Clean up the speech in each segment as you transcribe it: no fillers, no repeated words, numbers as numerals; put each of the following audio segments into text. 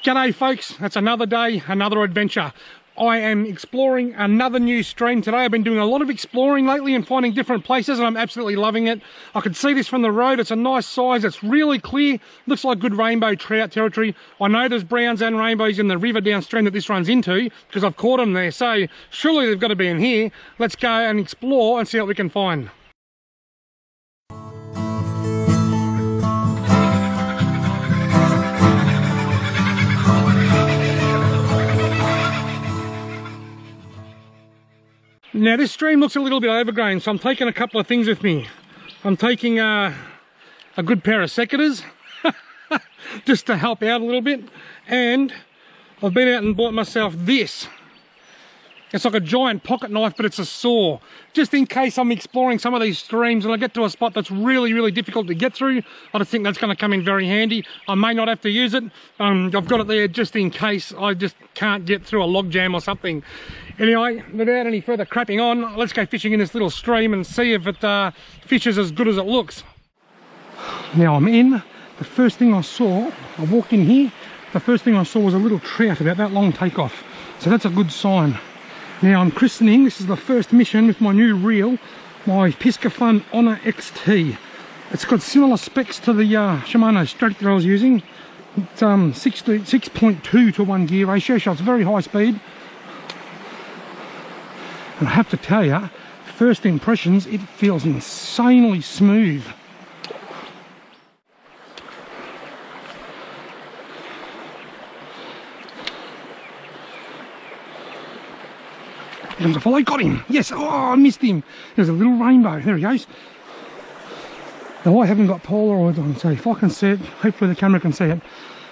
G'day folks, it's another day, another adventure. I am exploring another new stream today. I've been doing a lot of exploring lately and finding different places, and I'm absolutely loving it. I can see this from the road. It's a nice size. It's really clear. Looks like good rainbow trout territory. I know there's browns and rainbows in the river downstream that this runs into because I've caught them there. So surely they've got to be in here. Let's go and explore and see what we can find. Now this stream looks a little bit overgrown, so I'm taking a couple of things with me. I'm taking a good pair of secateurs just to help out a little bit, and I've been out and bought myself this. It's like a giant pocket knife, but it's a saw, just in case I'm exploring some of these streams and I get to a spot that's really difficult to get through. I just think that's going to come in very handy. I may not have to use it. I've got it there just in case I just can't get through a log jam or something. Anyway, without any further crapping on, let's go fishing in this little stream and see if it fishes as good as it looks. Now I'm in. The first thing I saw, I walked in here, the first thing I saw was a little trout about that long takeoff. So that's a good sign. Now I'm christening, this is the first mission with my new reel, my Piscifun Honor XT. It's got similar specs to the Shimano Strike that I was using. It's 6.2 to 1 gear ratio, so it's very high speed. And I have to tell you, first impressions, it feels insanely smooth. Here comes a follow, got him, yes, oh, I missed him. There's a little rainbow, there he goes. Now I haven't got Polaroids on, so if I can see it, hopefully the camera can see it.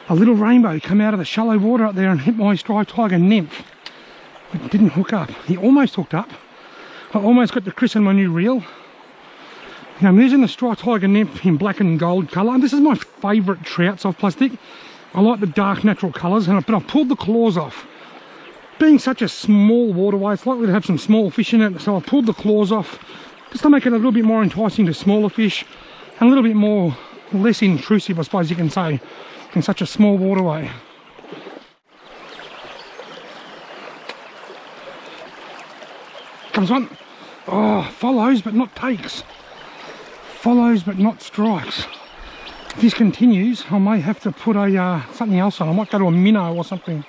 A little rainbow come out of the shallow water up there and hit my Strike Tiger nymph. It didn't hook up. He almost hooked up. I almost got to christen my new reel. Now I'm using the Strike Tiger nymph in black and gold colour. This is my favourite trout soft plastic. I like the dark natural colours, but I've pulled the claws off. Being such a small waterway, it's likely to have some small fish in it, so I've pulled the claws off just to make it a little bit more enticing to smaller fish and a little bit more, less intrusive, I suppose you can say, in such a small waterway. Comes one. Oh, follows but not takes. Follows but not strikes. If this continues, I may have to put a something else on. I might go to a minnow or something.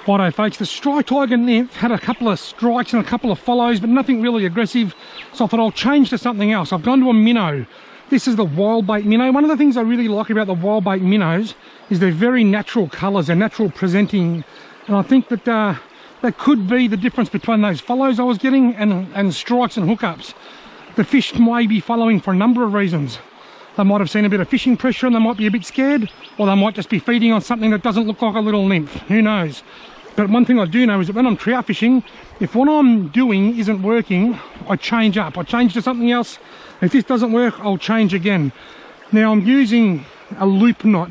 Righto folks, the Strike Tiger nymph had a couple of strikes and a couple of follows, but nothing really aggressive, so I thought I'll change to something else. I've gone to a minnow. This is the wild bait minnow. One of the things I really like about the wild bait minnows is they're very natural colours, they're natural presenting, and I think that that could be the difference between those follows I was getting and strikes and hookups. The fish may be following for a number of reasons. They might have seen a bit of fishing pressure and they might be a bit scared, or they might just be feeding on something that doesn't look like a little nymph. Who knows? But one thing I do know is that when I'm trout fishing, if what I'm doing isn't working, I change up. I change to something else. If this doesn't work, I'll change again. Now I'm using a loop knot.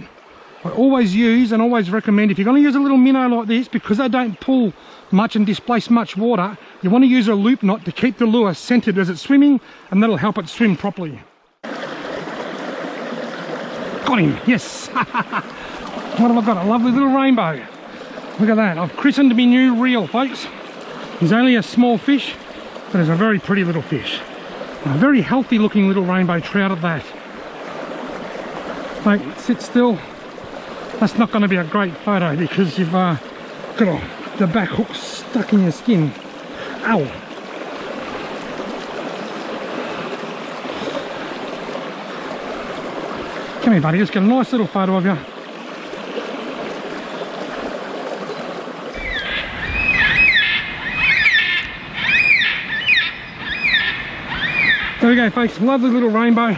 I always use and always recommend, if you're going to use a little minnow like this, because they don't pull much and displace much water, you want to use a loop knot to keep the lure centered as it's swimming, and that'll help it swim properly. Got him, yes. What have I got? A lovely little rainbow. Look at that. I've christened my new reel, folks. He's only a small fish, but it's a very pretty little fish. A very healthy looking little rainbow trout at that. Mate, sit still. That's not going to be a great photo because you've got the back hook stuck in your skin. Ow! Come here, buddy. Let's get a nice little photo of you. There we go folks, lovely little rainbow.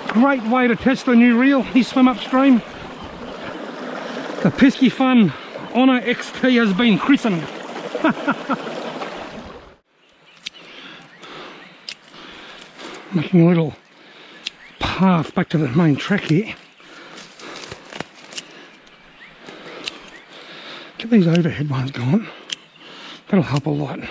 Great way to test the new reel. He swim upstream. The Piscifun Honor XT has been christened. Making a little path back to the main track here. Get these overhead ones going. That'll help a lot.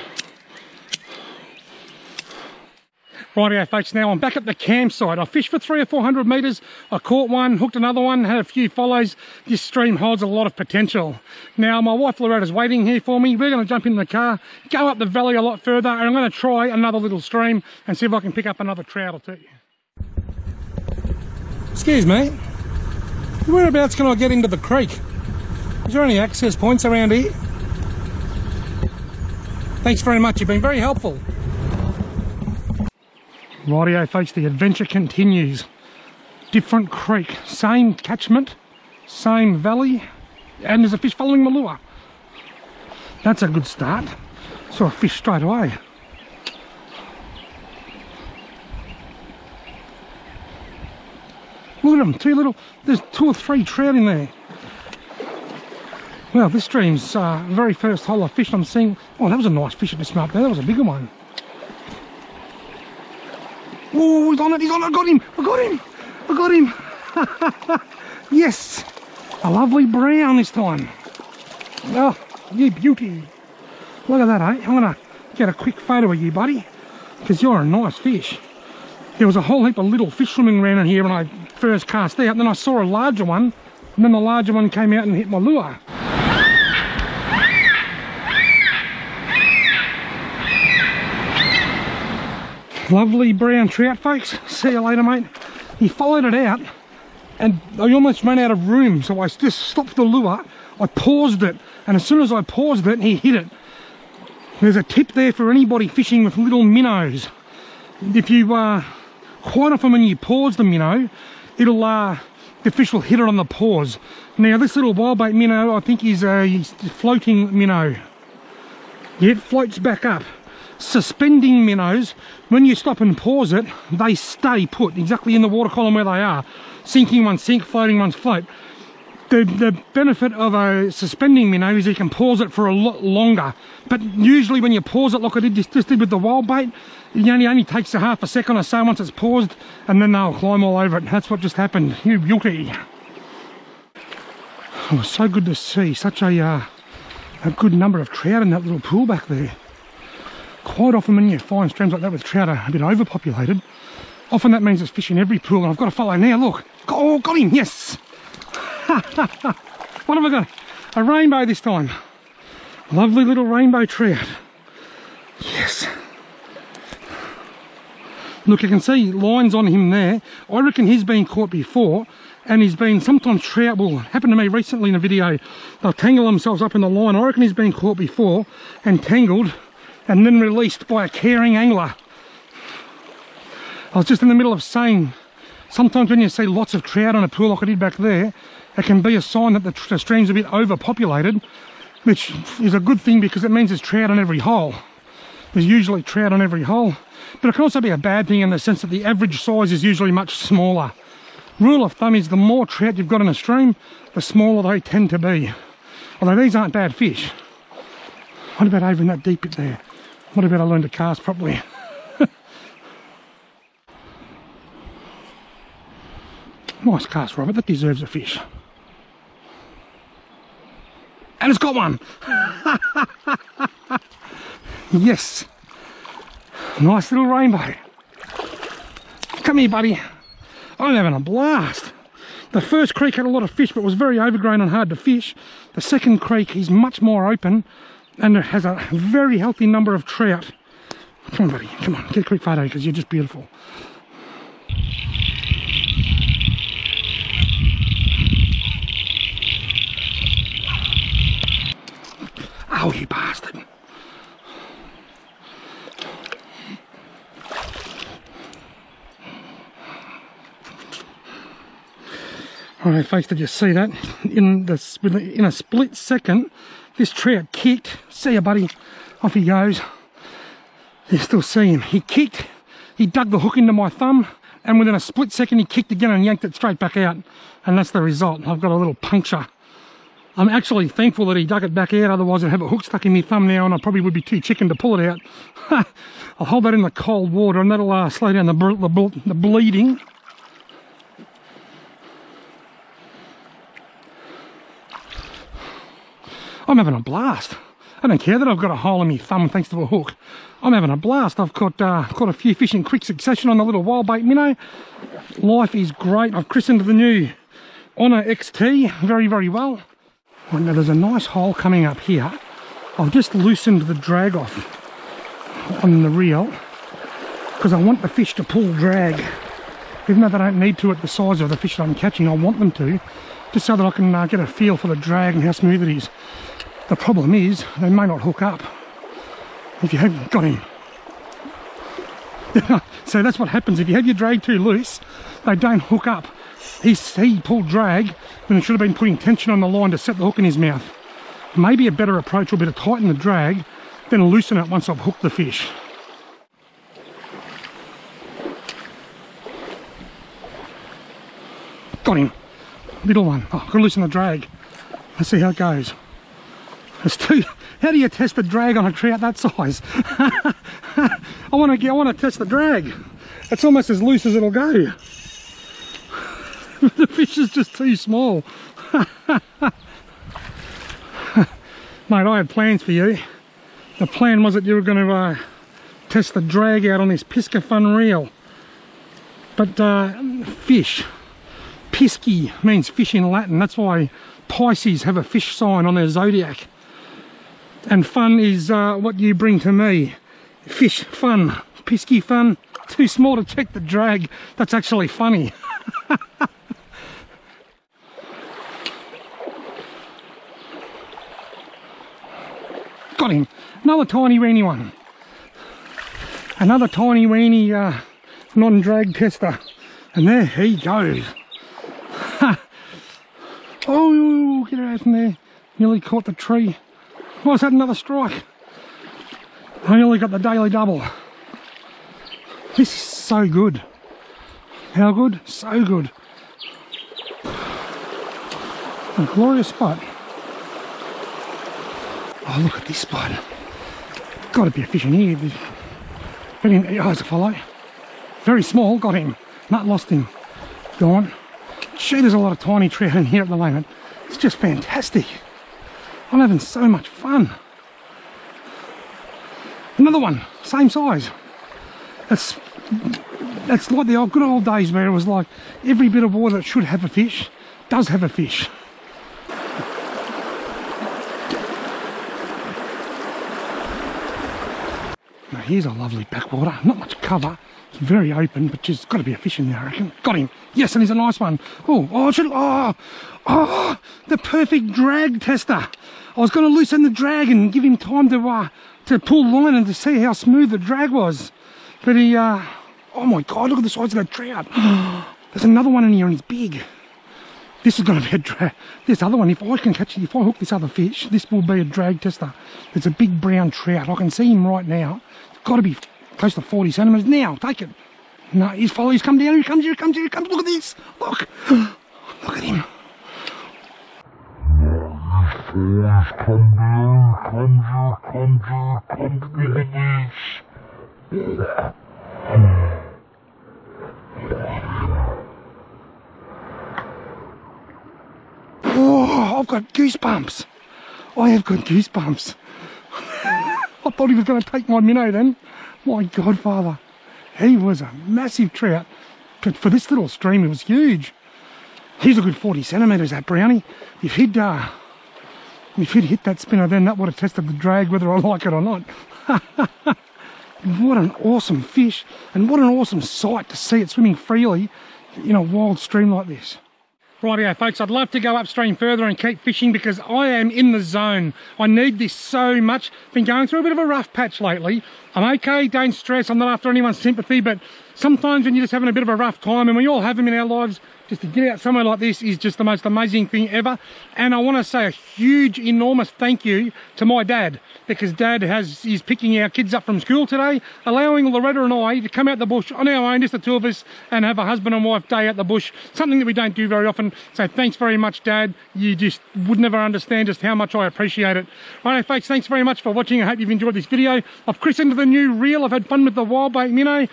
Rightio folks, now I'm back at the campsite. I fished for 300 or 400 metres, I caught one, hooked another one, had a few follows. This stream holds a lot of potential. Now my wife Loretta's waiting here for me. We're going to jump in the car, go up the valley a lot further, and I'm going to try another little stream and see if I can pick up another trout or two. Excuse me, whereabouts can I get into the creek? Is there any access points around here? Thanks very much, you've been very helpful. Rightio folks, the adventure continues. Different creek, same catchment, same valley, and there's a fish following my lure. That's a good start. Saw a fish straight away. Look at them, there's 2 or 3 trout in there. Well, this stream's very first hole of fish I'm seeing. Oh, that was a nice fish at this mark there, that was a bigger one. Oh, he's on it, I got him. Yes, a lovely brown this time. Oh, you beauty. Look at that, eh? I'm gonna get a quick photo of you, buddy, because you're a nice fish. There was a whole heap of little fish swimming around in here when I first cast out, and then I saw a larger one, and then the larger one came out and hit my lure. Lovely brown trout, folks. See you later, mate. He followed it out and I almost ran out of room, so I just stopped the lure. I paused it, and as soon as I paused it, he hit it. There's a tip there for anybody fishing with little minnows. If you quite often when you pause the minnow, it'll the fish will hit it on the pause. Now this little wild bait minnow, I think is a floating minnow. Yeah, it floats back up. Suspending minnows, when you stop and pause it, they stay put exactly in the water column where they are. Sinking ones sink, floating ones float. The benefit of a suspending minnow is you can pause it for a lot longer, but usually when you pause it like I just did with the wild bait, it only takes a half a second or so once it's paused, and then they'll climb all over it. That's what just happened. You beauty. Oh, so good to see such a good number of trout in that little pool back there. Quite often when you find streams like that with trout are a bit overpopulated, often that means there's fish in every pool, and I've got to follow now. Look, oh, got him, yes. What have I got? A rainbow this time. Lovely little rainbow trout. Yes. Look, you can see lines on him there. I reckon he's been caught before, and he's been, sometimes trout will happen to me recently in a video, they'll tangle themselves up in the line. I reckon he's been caught before and tangled and then released by a caring angler. I was just in the middle of saying, sometimes when you see lots of trout on a pool like I did back there, it can be a sign that the stream's a bit overpopulated, which is a good thing because it means there's trout on every hole. There's usually trout on every hole, but it can also be a bad thing in the sense that the average size is usually much smaller. Rule of thumb is the more trout you've got in a stream, the smaller they tend to be. Although these aren't bad fish. What about over in that deep bit there? What about I learn to cast properly? Nice cast, Robert. That deserves a fish. And it's got one! Yes. Nice little rainbow. Come here, buddy. I'm having a blast. The first creek had a lot of fish, but was very overgrown and hard to fish. The second creek is much more open, and it has a very healthy number of trout. Come on, buddy, come on, get a quick photo because you're just beautiful. Oh, you bastard. Alright folks, did you see that? In a split second, this trout kicked. See ya, buddy. Off he goes. You still see him. He kicked, he dug the hook into my thumb, and within a split second he kicked again and yanked it straight back out. And that's the result. I've got a little puncture. I'm actually thankful that he dug it back out, otherwise I'd have a hook stuck in my thumb now and I probably would be too chicken to pull it out. I'll hold that in the cold water and that'll slow down the bleeding. I'm having a blast. I don't care that I've got a hole in my thumb thanks to a hook. I'm having a blast. I've caught a few fish in quick succession on the little wild bait minnow. Life is great. I've christened the new Honor XT very, very well. Right, now there's a nice hole coming up here. I've just loosened the drag off on the reel because I want the fish to pull drag. Even though they don't need to at the size of the fish that I'm catching, I want them to, just so that I can get a feel for the drag and how smooth it is. The problem is, they may not hook up if you haven't got him. So that's what happens, if you have your drag too loose, they don't hook up. He pulled drag when he should have been putting tension on the line to set the hook in his mouth. Maybe a better approach will be to tighten the drag, then loosen it once I've hooked the fish. Got him. Little one. Oh, I've got to loosen the drag. Let's see how it goes. There's two. How do you test the drag on a trout that size? I want to test the drag. It's almost as loose as it'll go. The fish is just too small. Mate, I had plans for you. The plan was that you were going to test the drag out on this Piscifun reel. But fish. Pisci means fish in Latin. That's why Pisces have a fish sign on their zodiac. And fun is what you bring to me. Fish, fun. Piscifun. Too small to check the drag. That's actually funny. Got him. Another tiny weeny one. Another tiny weeny non-drag tester. And there he goes. Oh, get her out from there. Nearly caught the tree. Oh, is that another strike? I nearly got the daily double. This is so good. How good? So good. A glorious spot. Oh, look at this spot. Got to be a fish in here. Oh, there's a follow. Very small, got him. Not lost him. Go on. Gee, there's a lot of tiny trout in here at the moment. It's just fantastic. I'm having so much fun. Another one, same size. That's like the good old days where it was like every bit of water that should have a fish does have a fish. Now here's a lovely backwater, not much cover. It's very open, but there's got to be a fish in there, I reckon. Got him. Yes, and he's a nice one. Oh, the perfect drag tester. I was going to loosen the drag and give him time to pull line and to see how smooth the drag was. But he, oh my God, look at the size of that trout. There's another one in here and he's big. This is going to be a drag. This other one, if I hook this other fish, this will be a drag tester. It's a big brown trout. I can see him right now. It's got to be close to 40 centimetres. Now, take it. No, he's come down. Here he comes. Look at this. Look at him. Oh, I've got goosebumps. I have got goosebumps. I thought he was going to take my minnow then. My Godfather. He was a massive trout. But for this little stream, it was huge. He's a good 40 centimetres, that brownie. If he'd hit that spinner, then that would have tested the drag, whether I like it or not. What an awesome fish, and what an awesome sight to see it swimming freely in a wild stream like this. Rightio folks, I'd love to go upstream further and keep fishing because I am in the zone. I need this so much. Been going through a bit of a rough patch lately. I'm okay, don't stress, I'm not after anyone's sympathy, but sometimes when you're just having a bit of a rough time, and we all have them in our lives, just to get out somewhere like this is just the most amazing thing ever. And I want to say a huge, enormous thank you to my dad, because Dad is picking our kids up from school today, allowing Loretta and I to come out the bush on our own, just the two of us, and have a husband and wife day out the bush, something that we don't do very often. So thanks very much, Dad. You just would never understand just how much I appreciate it. Right, folks, thanks very much for watching. I hope you've enjoyed this video. I've christened the new reel. I've had fun with the wild bait minnow.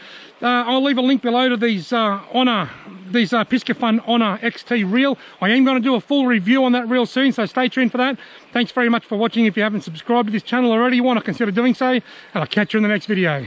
I'll leave a link below to these Piscifun Honor XT reel. I am going to do a full review on that reel soon, so stay tuned for that. Thanks very much for watching. If you haven't subscribed to this channel already, you want to consider doing so, and I'll catch you in the next video.